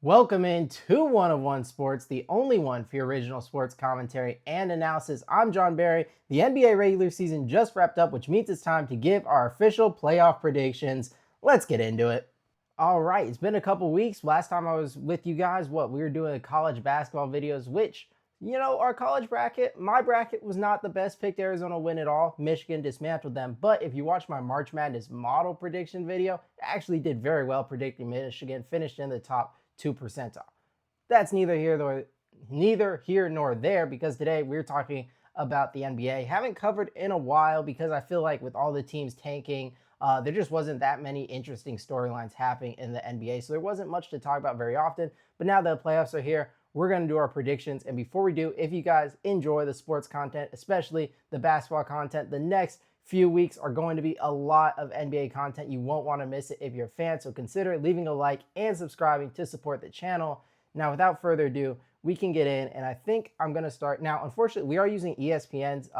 Welcome into One of One Sports, the only one for your original sports commentary and analysis. I'm John Barry. The NBA regular season just wrapped up, which means it's time to give our official playoff predictions. Let's get into it. All right, it's been a couple weeks. Last time I was with you guys, we were doing college basketball videos, which, our college bracket, my bracket was not the best. Picked Arizona win it all. Michigan dismantled them. But if you watch my March Madness model prediction video, I actually did very well predicting Michigan, finished in the top 2 percentile. That's neither here nor there because today we're talking about the NBA. Haven't covered in a while because I feel like with all the teams tanking, there just wasn't that many interesting storylines happening in the NBA. So there wasn't much to talk about very often. But now that the playoffs are here, we're going to do our predictions. And before we do, if you guys enjoy the sports content, especially the basketball content, the next few weeks are going to be a lot of NBA content. You won't want to miss it if you're a fan. So consider leaving a like and subscribing to support the channel. Now, without further ado, we can get in. And I think I'm going to start. Now, unfortunately, we are using ESPN's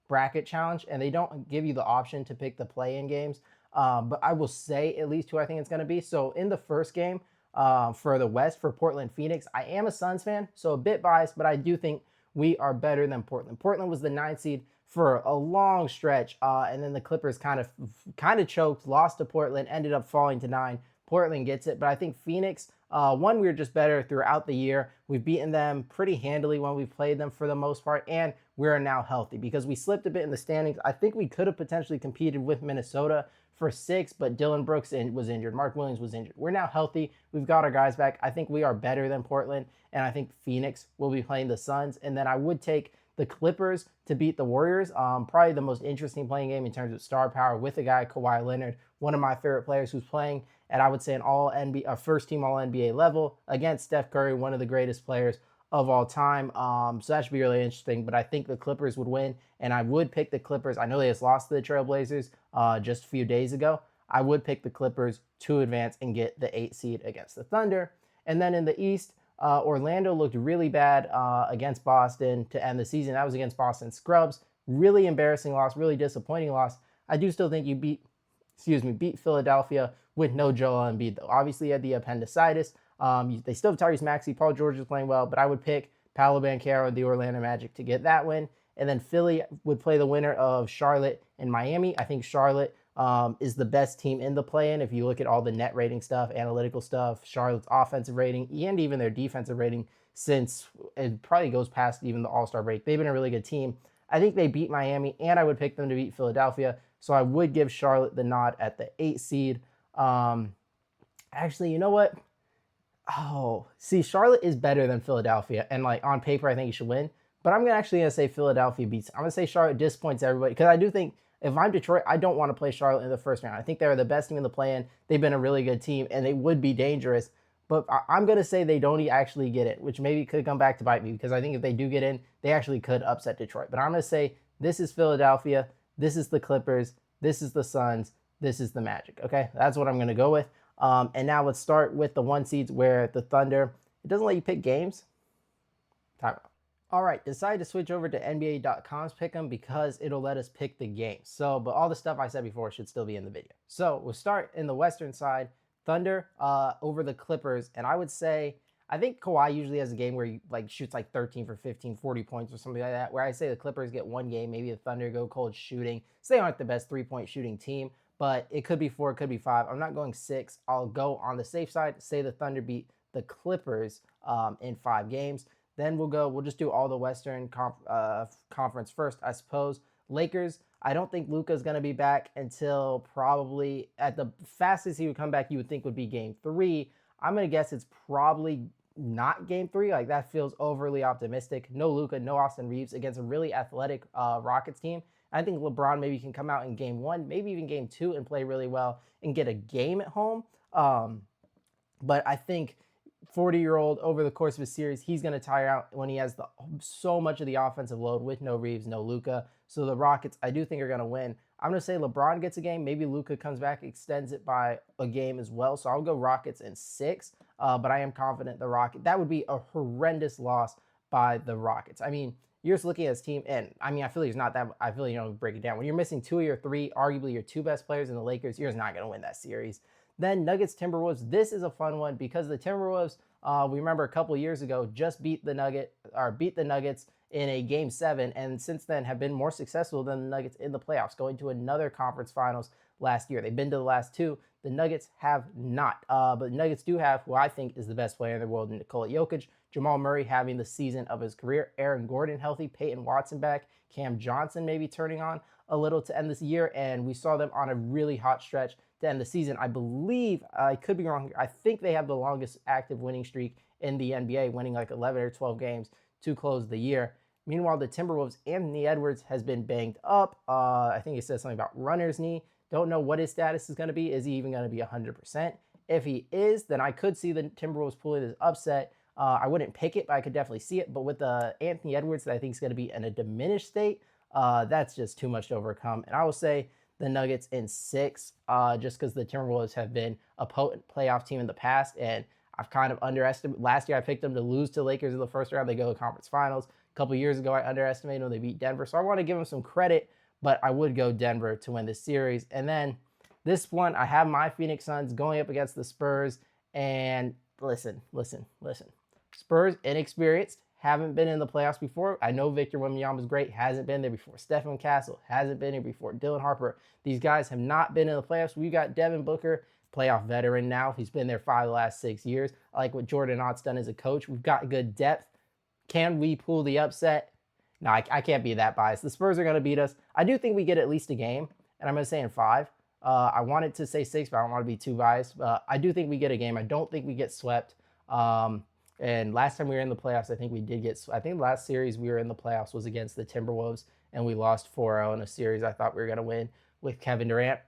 bracket challenge, and they don't give you the option to pick the play-in games. But I will say at least who I think it's going to be. So in the first game for the West, for Portland Phoenix, I am a Suns fan, so a bit biased, but I do think we are better than Portland. Portland was the 9th seed for a long stretch, and then the Clippers kind of choked, lost to Portland, ended up falling to 9. Portland gets it, but I think Phoenix, one, we were just better throughout the year. We've beaten them pretty handily when we've played them for the most part, and we're now healthy because we slipped a bit in the standings. I think we could have potentially competed with Minnesota for 6, but Dillon Brooks was injured. Mark Williams was injured. We're now healthy. We've got our guys back. I think we are better than Portland, and I think Phoenix will be playing the Suns, and then I would take the Clippers to beat the Warriors. Probably the most interesting playing game in terms of star power with a guy, Kawhi Leonard, one of my favorite players who's playing at, I would say, an all NBA, first team all NBA level against Steph Curry, one of the greatest players of all time. So that should be really interesting. But I think the Clippers would win, and I would pick the Clippers. I know they just lost to the Trailblazers just a few days ago. I would pick the Clippers to advance and get the 8 seed against the Thunder. And then in the East, Orlando looked really bad against Boston to end the season. That was against Boston Scrubs. Really embarrassing loss, really disappointing loss. I do still think you beat Philadelphia with no Joel Embiid, though. Obviously, he had the appendicitis. They still have Tyrese Maxey. Paul George is playing well, but I would pick Paolo Banchero and the Orlando Magic to get that win. And then Philly would play the winner of Charlotte and Miami. I think Charlotte is the best team in the play-in. If you look at all the net rating stuff, analytical stuff, Charlotte's offensive rating, and even their defensive rating, since it probably goes past even the All-Star break, they've been a really good team. I think they beat Miami, and I would pick them to beat Philadelphia. So I would give Charlotte the nod at the 8 seed. Actually, you know what? Oh, see, Charlotte is better than Philadelphia, and like on paper, I think you should win. But I'm actually gonna say Philadelphia beats. I'm gonna say Charlotte disappoints everybody because I do think if I'm Detroit, I don't want to play Charlotte in the first round. I think they're the best team in the play-in. They've been a really good team, and they would be dangerous. But I'm gonna say they don't actually get it, which maybe could come back to bite me because I think if they do get in, they actually could upset Detroit. But I'm gonna say this is Philadelphia, this is the Clippers, this is the Suns, this is the Magic. Okay, that's what I'm gonna go with. And now let's start with the 1 seeds where the Thunder, it doesn't let you pick games. Time out. All right, decided to switch over to NBA.com's pick'em because it'll let us pick the games. So, but all the stuff I said before should still be in the video. So we'll start in the Western side, Thunder over the Clippers. And I would say, I think Kawhi usually has a game where he like shoots like 13 for 15, 40 points or something like that, where I say the Clippers get 1 game, maybe the Thunder go cold shooting. So they aren't the best 3-point shooting team, but it could be 4, it could be 5. I'm not going 6. I'll go on the safe side, say the Thunder beat the Clippers in 5 games. Then we'll just do all the Western Conference first, I suppose. Lakers, I don't think Luka's going to be back until probably at the fastest he would come back, you would think would be game 3. I'm going to guess it's probably not game 3. Like that feels overly optimistic. No Luka, no Austin Reeves against a really athletic Rockets team. I think LeBron maybe can come out in game 1, maybe even game 2 and play really well and get a game at home. But I think 40-year-old over the course of a series, he's going to tire out when he has so much of the offensive load with no Reeves, no Luka. So the Rockets, I do think, are going to win. I'm going to say LeBron gets a game. Maybe Luka comes back, extends it by a game as well. So I'll go Rockets in 6. But I am confident the Rockets. That would be a horrendous loss by the Rockets. I mean, you're just looking at this team, and I mean, I feel like it's not that. I feel like, break it down. When you're missing 2 of your 3, arguably your 2 best players in the Lakers, you're just not going to win that series. Then Nuggets Timberwolves. This is a fun one because the Timberwolves We remember a couple years ago just beat the Nuggets in a game 7, and since then have been more successful than the Nuggets in the playoffs, going to another conference finals last year. They've been to the last 2. The Nuggets have not. But the Nuggets do have who I think is the best player in the world, Nikola Jokic. Jamal Murray having the season of his career. Aaron Gordon healthy. Peyton Watson back. Cam Johnson maybe turning on a little to end this year. And we saw them on a really hot stretch to end the season. I believe, I could be wrong here, I think they have the longest active winning streak in the NBA, winning like 11 or 12 games to close the year. Meanwhile, the Timberwolves, Anthony Edwards has been banged up. I think he said something about runner's knee. Don't know what his status is going to be. Is he even going to be 100%? If he is, then I could see the Timberwolves pulling this upset. I wouldn't pick it, but I could definitely see it. But with Anthony Edwards that I think is going to be in a diminished state, that's just too much to overcome. And I will say the Nuggets in 6, just because the Timberwolves have been a potent playoff team in the past, and I've kind of underestimated. Last year, I picked them to lose to Lakers in the first round. They go to conference finals. A couple years ago, I underestimated when they beat Denver. So I want to give them some credit, but I would go Denver to win this series. And then this one, I have my Phoenix Suns going up against the Spurs. And listen. Spurs, inexperienced, haven't been in the playoffs before. I know Victor Wembanyama is great, hasn't been there before. Stephen Castle hasn't been here before. Dylan Harper, these guys have not been in the playoffs. We got Devin Booker, playoff veteran now. He's been there 5 of the last 6 years. I like what Jordan Ott's done as a coach. We've got good depth. Can we pull the upset? No, I can't be that biased. The Spurs are going to beat us. I do think we get at least a game, and I'm going to say in 5. I wanted to say 6, but I don't want to be too biased. I do think we get a game. I don't think we get swept. And last time we were in the playoffs, I think we did get. I think the last series we were in the playoffs was against the Timberwolves, and we lost 4-0 in a series I thought we were going to win with Kevin Durant.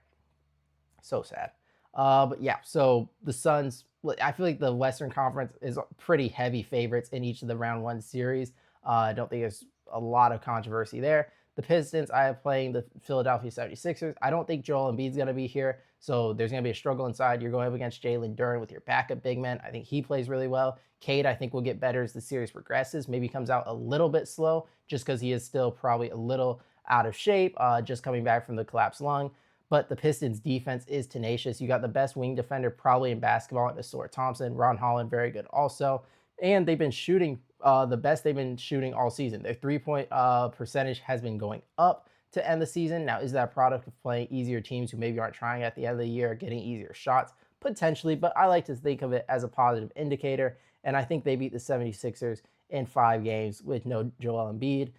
So sad. But yeah, so the Suns, I feel like the Western Conference is pretty heavy favorites in each of the round 1 series. I don't think there's a lot of controversy there. The Pistons, I have playing the Philadelphia 76ers. I don't think Joel Embiid's going to be here, so there's going to be a struggle inside. You're going up against Jalen Duren with your backup big man. I think he plays really well. Cade, I think, will get better as the series progresses. Maybe comes out a little bit slow just because he is still probably a little out of shape, just coming back from the collapsed lung. But the Pistons' defense is tenacious. You got the best wing defender probably in basketball, Ausar Thompson. Ron Holland, very good also. And they've been shooting the best they've been shooting all season. Their three-point percentage has been going up to end the season. Now, is that a product of playing easier teams who maybe aren't trying at the end of the year, getting easier shots? Potentially, but I like to think of it as a positive indicator. And I think they beat the 76ers in 5 games with no Joel Embiid.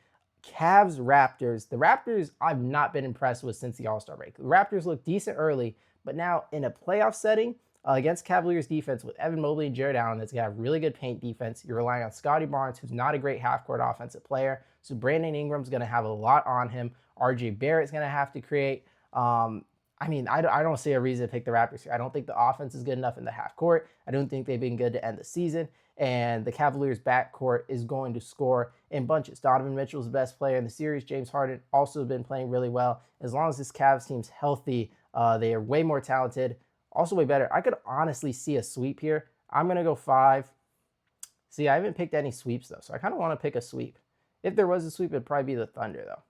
Cavs, Raptors. The Raptors I've not been impressed with since the All-Star break. The Raptors look decent early, but now in a playoff setting against Cavaliers defense with Evan Mobley and Jared Allen that's got really good paint defense, you're relying on Scotty Barnes, who's not a great half-court offensive player. So Brandon Ingram's going to have a lot on him. RJ Barrett's going to have to create. I don't see a reason to pick the Raptors here. I don't think the offense is good enough in the half court. I don't think they've been good to end the season. And the Cavaliers' backcourt is going to score in bunches. Donovan Mitchell's the best player in the series. James Harden also been playing really well. As long as this Cavs team's healthy, they are way more talented, also way better. I could honestly see a sweep here. I'm going to go 5. See, I haven't picked any sweeps, though, so I kind of want to pick a sweep. If there was a sweep, it'd probably be the Thunder, though.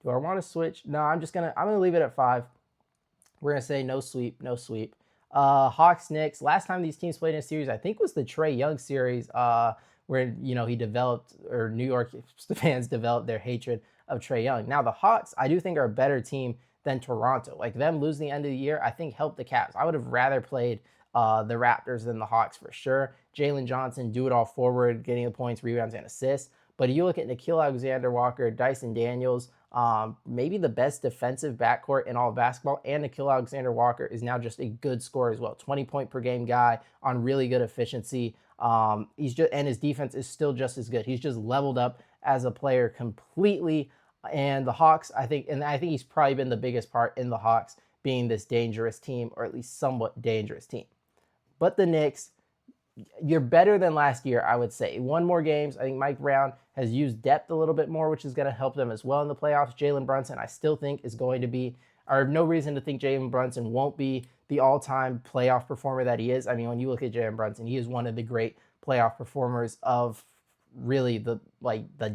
Do I want to switch? No, I'm gonna leave it at 5. We're going to say no sweep, no sweep. Hawks, Knicks. Last time these teams played in a series, I think was the Trae Young series where, he developed, or New York fans developed their hatred of Trae Young. Now, the Hawks, I do think are a better team than Toronto. Like, them losing the end of the year, I think helped the Cavs. I would have rather played the Raptors than the Hawks for sure. Jalen Johnson, do it all forward, getting the points, rebounds, and assists. But you look at Nickeil Alexander-Walker, Dyson Daniels, maybe the best defensive backcourt in all of basketball, and Nickeil Alexander-Walker is now just a good scorer as well. 20-point-per-game guy on really good efficiency. And his defense is still just as good. He's just leveled up as a player completely. And the Hawks, I think he's probably been the biggest part in the Hawks being this dangerous team, or at least somewhat dangerous team. But the Knicks, you're better than last year, I would say. 1 more games. I think Mike Brown has used depth a little bit more, which is going to help them as well in the playoffs. Jalen Brunson, I still think, is going to be, I have no reason to think Jalen Brunson won't be the all-time playoff performer that he is. I mean, when you look at Jalen Brunson, he is one of the great playoff performers of really the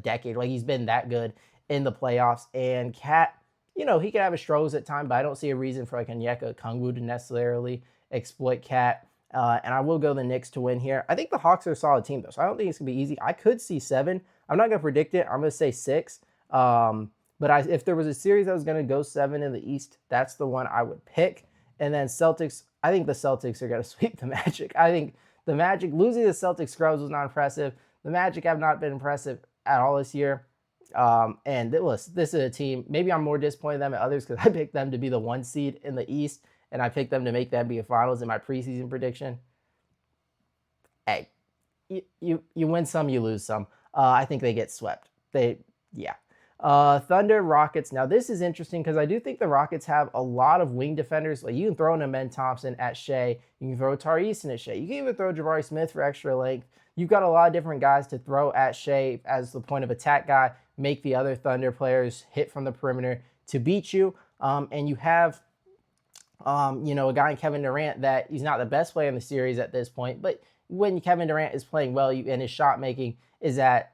decade. Like, he's been that good in the playoffs. And Cat, he can have his struggles at times, but I don't see a reason for like Onyeka Okongwu to necessarily exploit Cat. And I will go the Knicks to win here. I think the Hawks are a solid team, though, so I don't think it's going to be easy. I could see 7. I'm not going to predict it. I'm going to say 6. But if there was a series that was going to go 7 in the East, that's the one I would pick. And then Celtics, I think the Celtics are going to sweep the Magic. I think the Magic, losing the Celtics scrubs was not impressive. The Magic have not been impressive at all this year. And this is a team, maybe I'm more disappointed than others because I picked them to be the 1 seed in the East, and I picked them to make the NBA Finals in my preseason prediction. Hey, you win some, you lose some. I think they get swept. Thunder, Rockets. Now, this is interesting because I do think the Rockets have a lot of wing defenders. Like, you can throw in Amen Thompson at Shea. You can throw Tari Eason at Shea. You can even throw Jabari Smith for extra length. You've got a lot of different guys to throw at Shea as the point of attack guy, make the other Thunder players hit from the perimeter to beat you. And you have, a guy in Kevin Durant that he's not the best player in the series at this point, but when Kevin Durant is playing well and his shot making is at,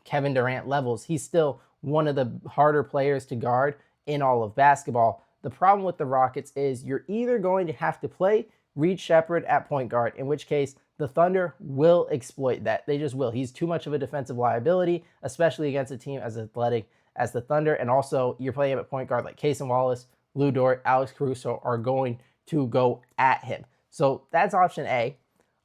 Kevin Durant levels, he's still one of the harder players to guard in all of basketball. The problem with the Rockets is you're either going to have to play Reed Sheppard at point guard, in which case the Thunder will exploit that. They just will. He's too much of a defensive liability, especially against a team as athletic as the Thunder. And also, you're playing him at point guard like Cason Wallace, Lou Dort, Alex Caruso are going to go at him. So that's option A.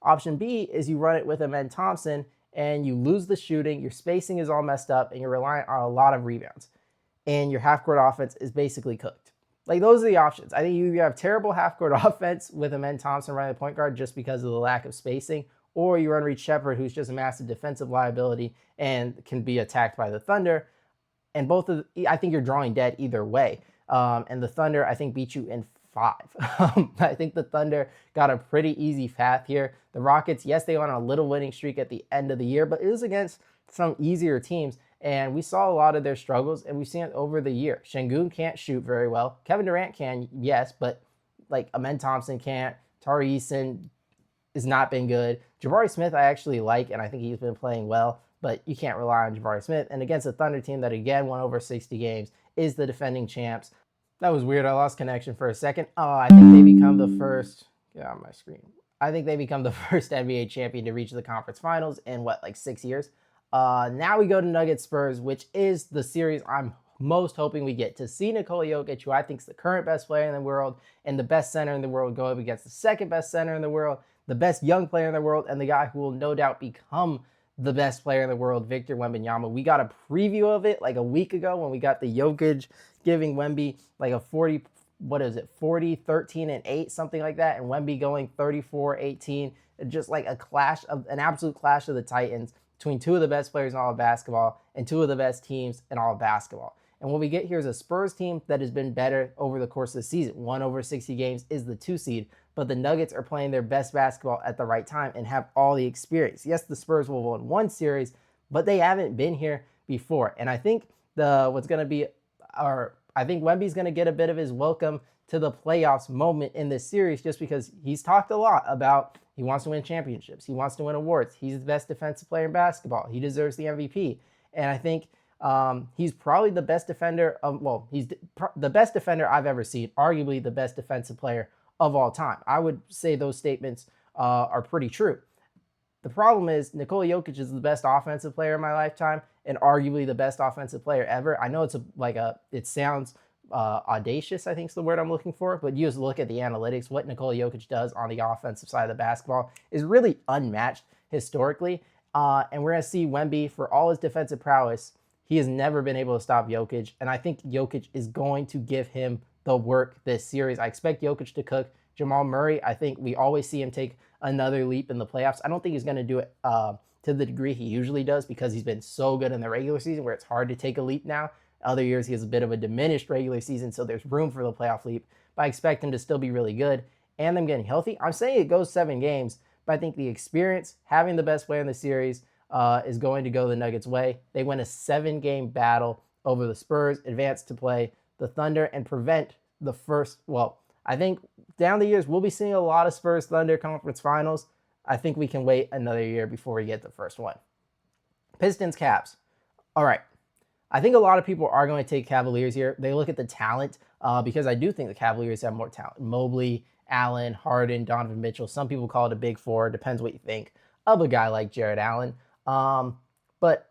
Option B is you run it with Amen Thompson, and you lose the shooting, your spacing is all messed up, and you're relying on a lot of rebounds. And your half-court offense is basically cooked. Like, those are the options. I think you have terrible half-court offense with Amen Thompson running the point guard just because of the lack of spacing, or you run Reed Sheppard, who's just a massive defensive liability and can be attacked by the Thunder. And I think you're drawing dead either way. And the Thunder, I think, beat you in 5. I think the Thunder got a pretty easy path here. The Rockets, yes, they went on a little winning streak at the end of the year, but it was against some easier teams. And we saw a lot of their struggles, and we've seen it over the year. Şengün can't shoot very well. Kevin Durant can, yes, but like Amen Thompson can't. Tari Eason has not been good. Jabari Smith I actually like, and I think he's been playing well, but you can't rely on Jabari Smith. And against a Thunder team that, again, won over 60 games, is the defending champs. That was weird. I lost connection for a second. I think they become the first... Get on my screen. I think they become the first NBA champion to reach the conference finals in, 6 years? Now we go to Nuggets Spurs, which is the series I'm most hoping we get to see Nikola Jokic, who I think is the current best player in the world and the best center in the world, go up against the second best center in the world, the best young player in the world, and the guy who will no doubt become the best player in the world, Victor Wembanyama. We got a preview of it like a week ago when we got the Jokic giving Wemby like a 40, 13, and 8, something like that, and Wemby going 34, 18, just like an absolute clash of the Titans between two of the best players in all of basketball and two of the best teams in all of basketball. And what we get here is a Spurs team that has been better over the course of the season. 1 over 60 games is the 2 seed, but the Nuggets are playing their best basketball at the right time and have all the experience. Yes, the Spurs will win 1 series, but they haven't been here before. And I think I think Wemby's going to get a bit of his welcome to the playoffs moment in this series, just because he's talked a lot about he wants to win championships. He wants to win awards. He's the best defensive player in basketball. He deserves the MVP. And I think he's probably the best defender he's the best defender I've ever seen, arguably the best defensive player of all time. I would say those statements are pretty true. The problem is Nikola Jokic is the best offensive player in my lifetime and arguably the best offensive player ever. I know it sounds audacious, I think is the word I'm looking for, but you just look at the analytics. What Nikola Jokic does on the offensive side of the basketball is really unmatched historically. And we're going to see Wemby, for all his defensive prowess, he has never been able to stop Jokic. And I think Jokic is going to give him the work this series. I expect Jokic to cook. Jamal Murray, I think we always see him take another leap in the playoffs. I don't think he's going to do it to the degree he usually does, because he's been so good in the regular season where it's hard to take a leap now. Other years, he has a bit of a diminished regular season, so there's room for the playoff leap. But I expect him to still be really good and them getting healthy. I'm saying it goes 7 games, but I think the experience, having the best player in the series, is going to go the Nuggets' way. They win a 7-game battle over the Spurs, advance to play the Thunder, and prevent the first, I think down the years, we'll be seeing a lot of Spurs Thunder conference finals. I think we can wait another year before we get the first one. Pistons, Cavs. All right. I think a lot of people are going to take Cavaliers here. They look at the talent because I do think the Cavaliers have more talent. Mobley, Allen, Harden, Donovan Mitchell. Some people call it a big four. Depends what you think of a guy like Jared Allen. But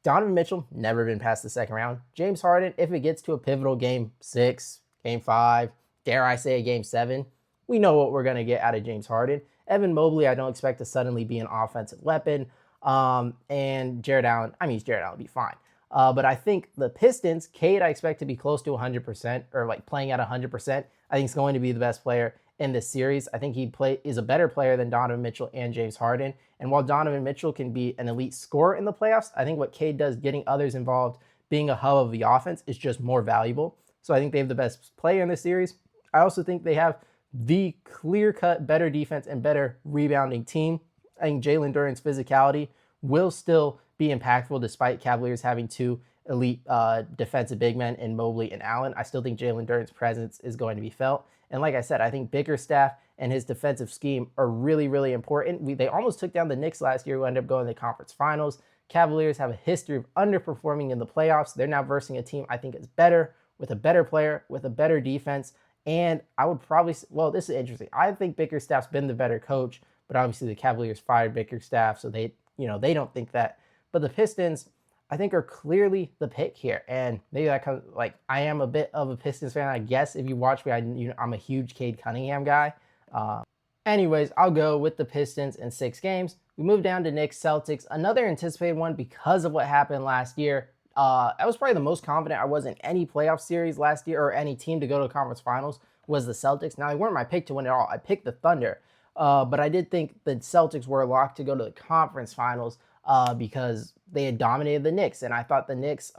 Donovan Mitchell, never been past the second round. James Harden, if it gets to a pivotal game 6, game 5, dare I say a game 7, we know what we're going to get out of James Harden. Evan Mobley, I don't expect to suddenly be an offensive weapon. And Jared Allen, Jared Allen will be fine. But I think the Pistons, Cade, I expect to be close to 100% or like playing at 100%. I think he's going to be the best player in this series. I think is a better player than Donovan Mitchell and James Harden. And while Donovan Mitchell can be an elite scorer in the playoffs, I think what Cade does, getting others involved, being a hub of the offense, is just more valuable. So I think they have the best player in this series. I also think they have the clear-cut better defense and better rebounding team. I think Jalen Duren's physicality will still be impactful despite Cavaliers having two elite defensive big men in Mobley and Allen. I still think Jalen Duren's presence is going to be felt. And like I said, I think Bickerstaff and his defensive scheme are really, really important. They almost took down the Knicks last year, who ended up going to the conference finals. Cavaliers have a history of underperforming in the playoffs. They're now versing a team I think is better, with a better player, with a better defense. And I would probably, well, this is interesting. I think Bickerstaff's been the better coach, but obviously the Cavaliers fired Bickerstaff, so they don't think that. But the Pistons, I think, are clearly the pick here. And maybe that comes, like, I am a bit of a Pistons fan. I guess if you watch me, I'm a huge Cade Cunningham guy. Anyways, I'll go with the Pistons in 6 games. We move down to Knicks Celtics, another anticipated one because of what happened last year. I was probably the most confident I was in any playoff series last year, or any team to go to the conference finals, was the Celtics. Now, they weren't my pick to win it all. I picked the Thunder. But I did think the Celtics were locked to go to the conference finals because they had dominated the Knicks. And I thought the Knicks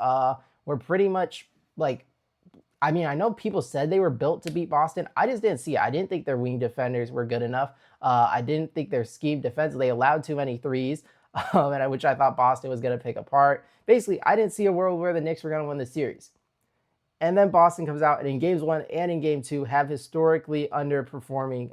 were pretty much like, I know people said they were built to beat Boston. I just didn't see it. I didn't think their wing defenders were good enough. I didn't think their scheme defense, they allowed too many threes, which I thought Boston was going to pick apart. Basically, I didn't see a world where the Knicks were going to win the series. And then Boston comes out and in games 1 and in game 2 have historically underperforming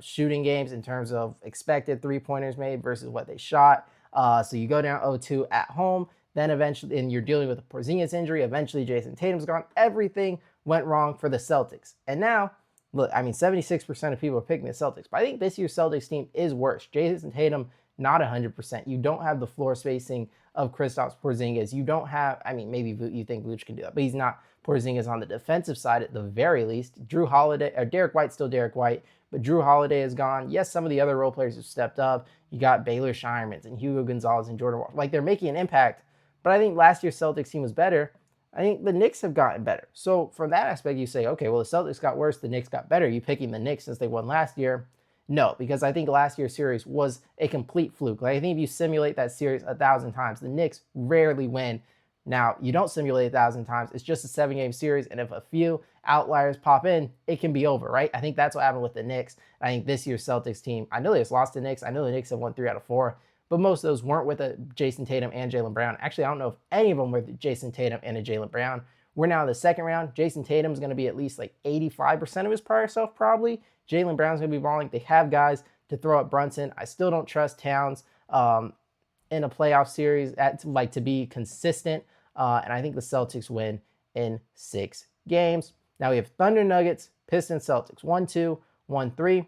shooting games in terms of expected three-pointers made versus what they shot. So you go down 0-2 at home. Then eventually, and you're dealing with a Porzingis injury. Eventually, Jason Tatum's gone. Everything went wrong for the Celtics. And now, look, 76% of people are picking the Celtics. But I think this year's Celtics team is worse. Jason Tatum, not 100%. You don't have the floor spacing of Kristaps Porzingis. You don't have, maybe you think Vooch can do that, but he's not Porzingis on the defensive side at the very least. Drew Holiday, or Derek White's still Derek White, but Drew Holiday is gone. Yes, some of the other role players have stepped up. You got Baylor Shireman and Hugo Gonzalez and Jordan Wall. Like, they're making an impact. But I think last year's Celtics team was better. I think the Knicks have gotten better. So from that aspect, you say, okay, well, the Celtics got worse, the Knicks got better. You picking the Knicks since they won last year? No, because I think last year's series was a complete fluke. Like, I think if you simulate that series 1,000 times, the Knicks rarely win. Now, you don't simulate 1,000 times. It's just a 7-game series, and if a few outliers pop in, it can be over, right? I think that's what happened with the Knicks. I think this year's Celtics team, I know they just lost to the Knicks. I know the Knicks have won 3 out of 4. But most of those weren't with a Jason Tatum and Jaylen Brown. Actually, I don't know if any of them were with Jason Tatum and a Jaylen Brown. We're now in the second round. Jason Tatum's going to be at least like 85% of his prior self, probably. Jaylen Brown's going to be balling. They have guys to throw at Brunson. I still don't trust Towns in a playoff series to be consistent. And I think the Celtics win in 6 games. Now we have Thunder, Nuggets, Pistons, Celtics. 1-2, 1-3.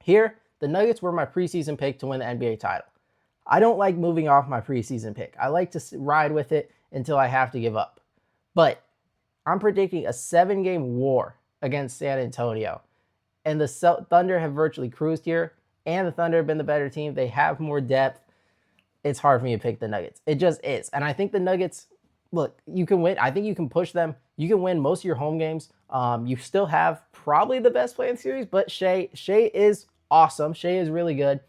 Here, the Nuggets were my preseason pick to win the NBA title. I don't like moving off my preseason pick. I like to ride with it until I have to give up. But I'm predicting a 7-game war against San Antonio. And the Thunder have virtually cruised here. And the Thunder have been the better team. They have more depth. It's hard for me to pick the Nuggets. It just is. And I think the Nuggets, look, you can win. I think you can push them. You can win most of your home games. You still have probably the best player in the series. But Shea is awesome. Shea is really good.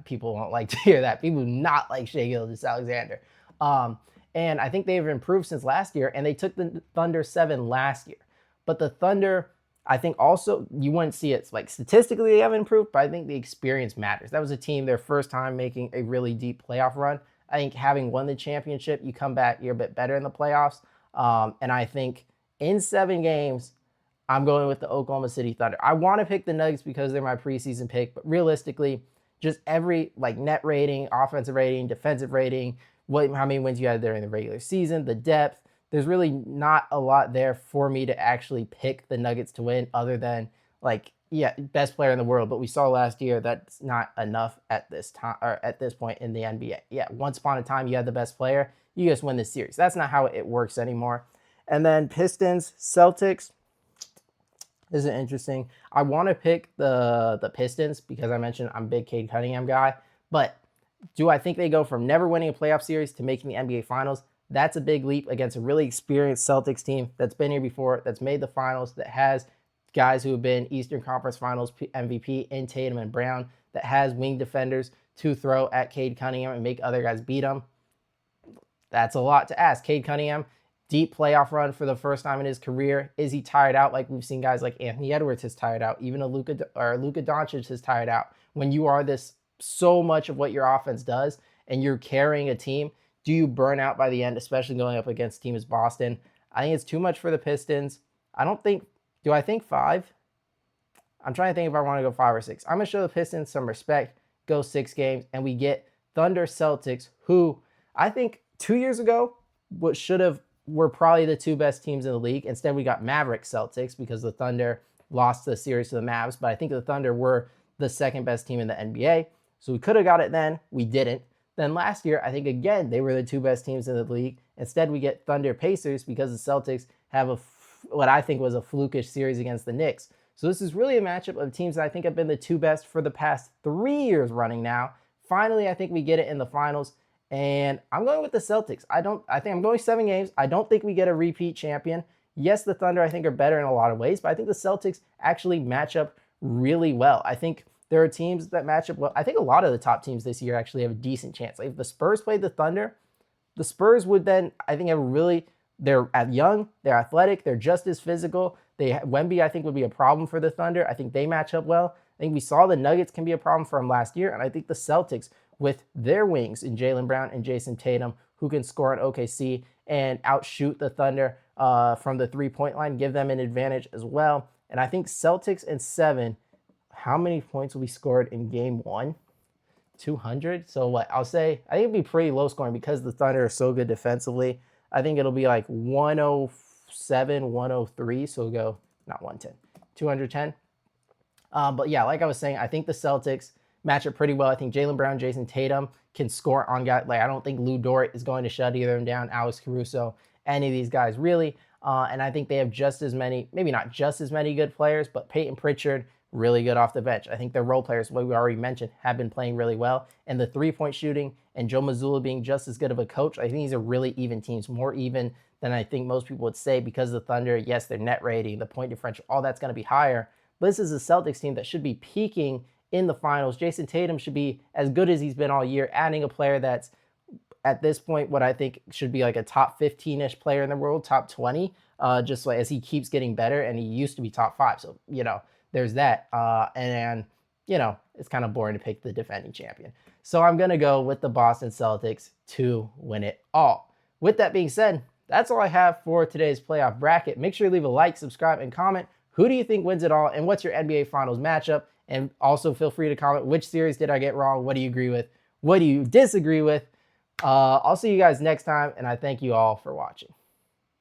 People won't like to hear that. People do not like Shea Gilgeous-Alexander. And I think they've improved since last year, and they took the Thunder 7 last year. But the Thunder, I think also, you wouldn't see it, like statistically they haven't improved, but I think the experience matters. That was a team, their first time making a really deep playoff run. I think having won the championship, you come back, you're a bit better in the playoffs. And I think in 7 games, I'm going with the Oklahoma City Thunder. I want to pick the Nuggets because they're my preseason pick, but realistically, just every net rating, offensive rating, defensive rating, how many wins you had during the regular season, the depth, there's really not a lot there for me to actually pick the Nuggets to win other than like, yeah, best player in the world, but we saw last year that's not enough at this time or at this point in the NBA. Yeah, once upon a time you had the best player, you just win the series. That's not how it works anymore. And then Pistons, Celtics. This is interesting. I want to pick the Pistons because I mentioned I'm a big Cade Cunningham guy, but do I think they go from never winning a playoff series to making the NBA Finals? That's a big leap against a really experienced Celtics team that's been here before, that's made the finals, that has guys who have been Eastern Conference Finals MVP in Tatum and Brown, that has wing defenders to throw at Cade Cunningham and make other guys beat him. That's a lot to ask. Cade Cunningham, deep playoff run for the first time in his career. Is he tired out? Like we've seen guys like Anthony Edwards has tired out. Even Luka Doncic has tired out. When you are this so much of what your offense does and you're carrying a team, do you burn out by the end, especially going up against a team as Boston? I think it's too much for the Pistons. Do I think 5? I'm trying to think if I want to go 5 or 6. I'm going to show the Pistons some respect, go 6 games, and we get Thunder Celtics, who I think 2 years ago were probably the 2 best teams in the league. Instead, we got Maverick Celtics because the Thunder lost the series to the Mavs, but I think the Thunder were the 2nd best team in the NBA. So we could have got it then. We didn't. Then last year, I think, again, they were the 2 best teams in the league. Instead, we get Thunder Pacers because the Celtics have what I think was a flukish series against the Knicks. So this is really a matchup of teams that I think have been the 2 best for the past 3 years running now. Finally, I think we get it in the finals. And I'm going with the Celtics. I think I'm going 7 games. I don't think we get a repeat champion. Yes, the Thunder, I think, are better in a lot of ways, but I think the Celtics actually match up really well. I think there are teams that match up well. I think a lot of the top teams this year actually have a decent chance. Like if the Spurs played the Thunder, the Spurs would then, I think, they're young, they're athletic, they're just as physical. Wemby, I think, would be a problem for the Thunder. I think they match up well. I think we saw the Nuggets can be a problem for them last year, and I think the Celtics, with their wings in Jaylen Brown and Jason Tatum, who can score on OKC and outshoot the Thunder from the 3-point line, give them an advantage as well. And I think Celtics in 7, how many points will be scored in game 1? 200? So what? I think it'll be pretty low scoring because the Thunder are so good defensively. I think it'll be like 107, 103. So we'll go, not 110, 210. But yeah, like I was saying, I think the Celtics match up pretty well. I think Jaylen Brown, Jason Tatum can score on guys. Like I don't think Lou Dort is going to shut either of them down, Alex Caruso, any of these guys really. And I think they have just as many, maybe not just as many good players, but Peyton Pritchard, really good off the bench. I think their role players, what we already mentioned, have been playing really well. And the 3-point shooting and Joe Mazzulla being just as good of a coach, I think these are really even teams, more even than I think most people would say because the Thunder, yes, their net rating, the point differential, all that's going to be higher. But this is a Celtics team that should be peaking in the finals. Jason Tatum should be as good as he's been all year, adding a player that's at this point what I think should be like a top 15-ish player in the world, top 20, just like as he keeps getting better, and he used to be top 5. So, there's that. And it's kind of boring to pick the defending champion. So I'm going to go with the Boston Celtics to win it all. With that being said, that's all I have for today's playoff bracket. Make sure you leave a like, subscribe, and comment. Who do you think wins it all, and what's your NBA Finals matchup? And also feel free to comment which series did I get wrong? What do you agree with? What do you disagree with? I'll see you guys next time, and I thank you all for watching.